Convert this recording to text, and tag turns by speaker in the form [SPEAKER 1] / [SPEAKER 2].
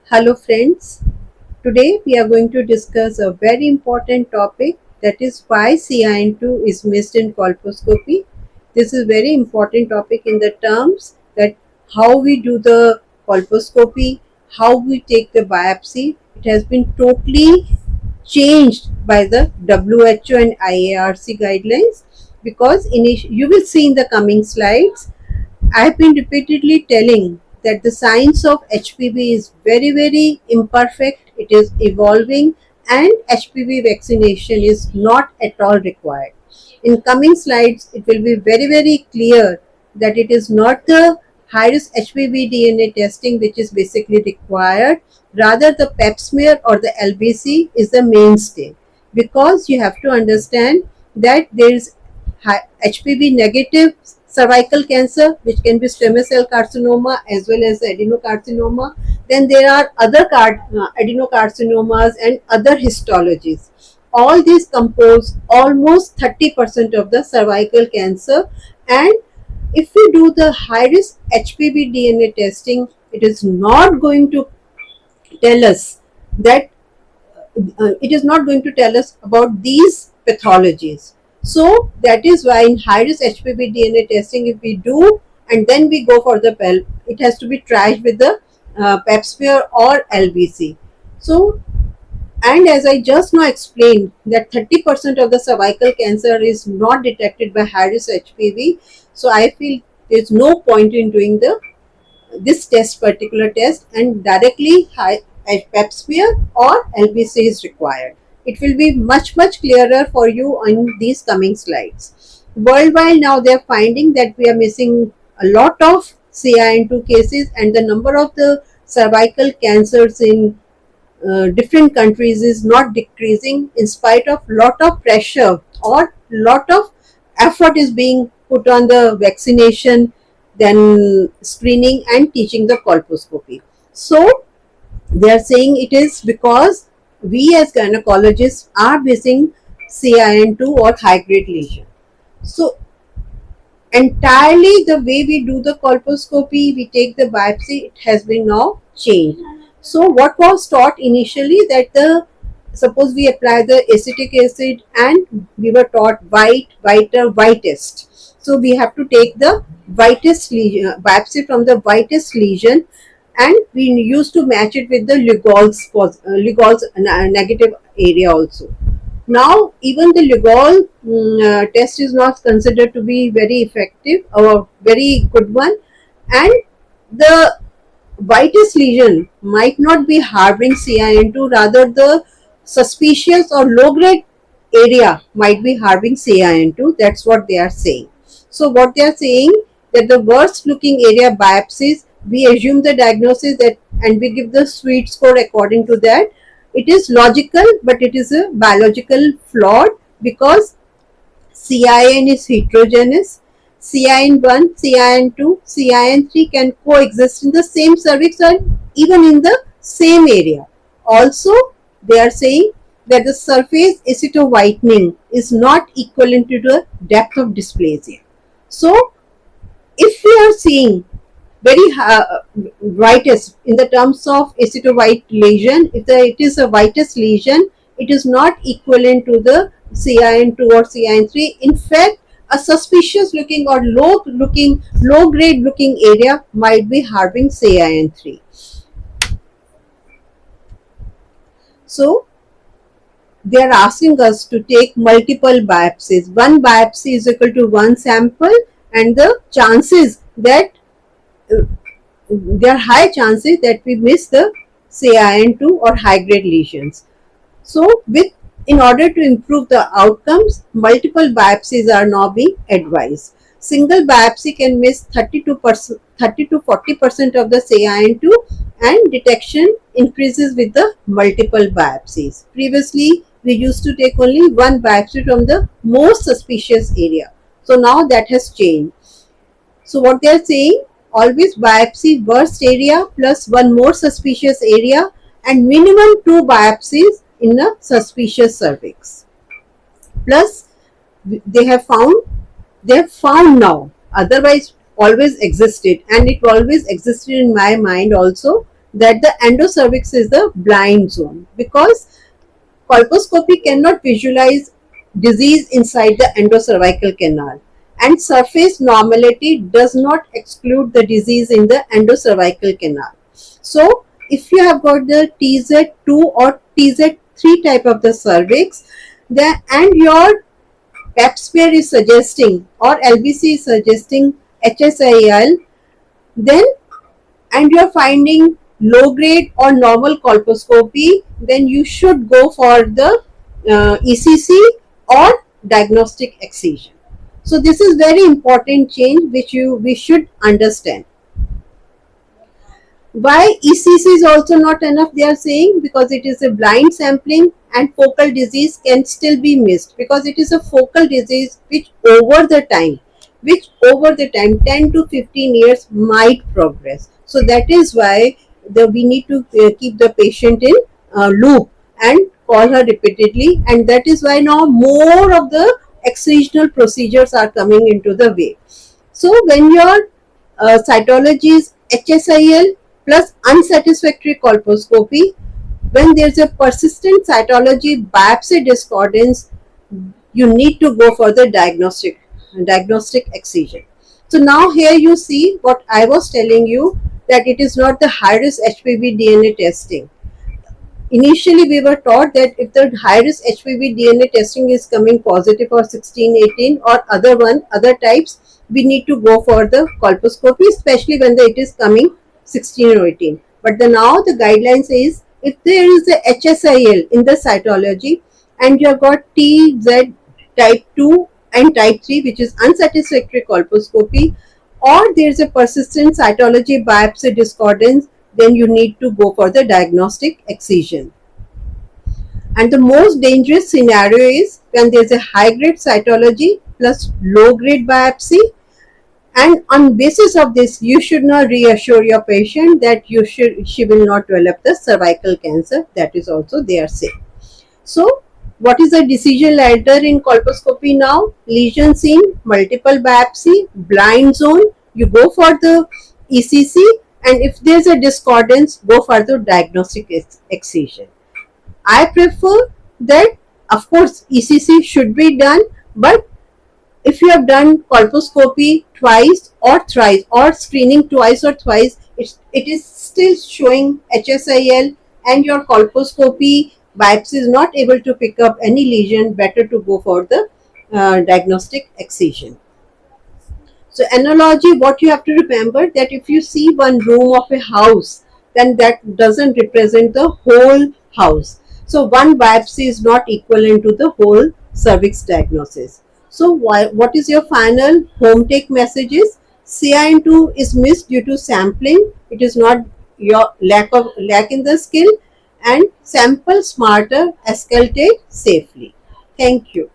[SPEAKER 1] Hello friends, today we are going to discuss a very important topic, that is why CIN2 is missed in colposcopy. This is very important topic in the terms that how we do the colposcopy, how we take the biopsy. It has been totally changed by the WHO and IARC guidelines, because you will see in the coming slides I have been repeatedly telling that the science of HPV is very, very imperfect, it is evolving, and HPV vaccination is not at all required. In coming slides, it will be very, very clear that it is not the high risk HPV DNA testing which is basically required, rather, the pap smear or the LBC is the mainstay, because you have to understand that there is HPV negative cervical cancer, which can be squamous cell carcinoma as well as adenocarcinoma. Then there are other adenocarcinomas and other histologies. All these compose almost 30% of the cervical cancer, and if we do the high risk HPV DNA testing, it is not going to tell us that it is not going to tell us about these pathologies. So that is why in high risk HPV DNA testing, if we do and then we go for the PEL, it has to be trashed with the pap smear or LBC. So, and as I just now explained that 30% of the cervical cancer is not detected by high risk HPV. So I feel there is no point in doing this particular test, and directly pap smear or LBC is required. It will be much clearer for you on these coming slides. Worldwide now they are finding that we are missing a lot of CIN2 cases, and the number of the cervical cancers in different countries is not decreasing in spite of lot of pressure or lot of effort is being put on the vaccination, then screening and teaching the colposcopy. So they are saying it is because we as gynecologists are missing CIN2 or high grade lesion. So entirely the way we do the colposcopy, we take the biopsy, it has been now changed. So what was taught initially, that suppose we apply the acetic acid and we were taught whitest. So we have to take the whitest lesion, biopsy from the whitest lesion, and we used to match it with the Lugol's negative area also. Now even the Lugol test is not considered to be very effective or very good one, and the whitest lesion might not be harboring CIN2, rather the suspicious or low grade area might be harboring CIN2. That's what they are saying. So what they are saying, that the worst looking area biopsies, we assume the diagnosis that and we give the sweet score according to that. It is logical, but it is a biological flawed, because CIN is heterogeneous. CIN1, CIN2, CIN3 can coexist in the same cervix and even in the same area. Also, they are saying that the surface acetowhitening is not equivalent to the depth of dysplasia. So, if we are seeing very whitest in the terms of acetowhite lesion, if it is a whitest lesion, it is not equivalent to the CIN2 or CIN3. In fact, a suspicious looking or low grade looking area might be harboring CIN3. So they are asking us to take multiple biopsies. One biopsy is equal to one sample, and the chances that there are high chances that we miss the CIN2 or high grade lesions. So in order to improve the outcomes, multiple biopsies are now being advised. Single biopsy can miss 30 to 40% of the CIN2, and detection increases with the multiple biopsies. Previously, we used to take only one biopsy from the most suspicious area. So now that has changed. So what they are saying, always biopsy worst area plus one more suspicious area, and minimum 2 biopsies in a suspicious cervix. Plus they have found now, otherwise always existed, and it always existed in my mind also, that the endocervix is the blind zone, because colposcopy cannot visualize disease inside the endocervical canal, and surface normality does not exclude the disease in the endocervical canal. So if you have got the TZ2 or TZ3 type of the cervix, and your pap smear is suggesting or LBC is suggesting HSIL, then and you are finding low grade or normal colposcopy, then you should go for the ECC or diagnostic excision. So this is very important change which we should understand. Why ECC is also not enough, they are saying, because it is a blind sampling and focal disease can still be missed, because it is a focal disease which over the time 10 to 15 years might progress. So that is why we need to keep the patient in loop and call her repeatedly, and that is why now more of the excisional procedures are coming into the way. So when your cytology is HSIL plus unsatisfactory colposcopy, when there is a persistent cytology biopsy discordance, you need to go for the diagnostic excision. So now here you see what I was telling you, that it is not the high risk HPV DNA testing. Initially we were taught that if the high risk HPV DNA testing is coming positive for 16, 18 or other types, we need to go for the colposcopy, especially when it is coming 16 or 18. But now the guidelines is, if there is a HSIL in the cytology and you have got TZ type 2 and type 3, which is unsatisfactory colposcopy, or there is a persistent cytology biopsy discordance, then you need to go for the diagnostic excision. And the most dangerous scenario is when there is a high grade cytology plus low grade biopsy, and on basis of this you should not reassure your patient that she will not develop the cervical cancer. That is also they are saying. So what is the decision ladder in colposcopy now? Lesion seen, multiple biopsy, blind zone, you go for the ECC, and if there is a discordance, go for the diagnostic excision. I prefer that, of course, ECC should be done, but if you have done colposcopy twice or thrice or screening twice or thrice, it is still showing HSIL and your colposcopy biopsy is not able to pick up any lesion, better to go for the diagnostic excision. So analogy, what you have to remember, that if you see one room of a house, then that doesn't represent the whole house. So one biopsy is not equivalent to the whole cervix diagnosis. So what is your final home take messages? CIN2 is missed due to sampling. It is not your lack in the skill, and sample smarter, auscultate safely. Thank you.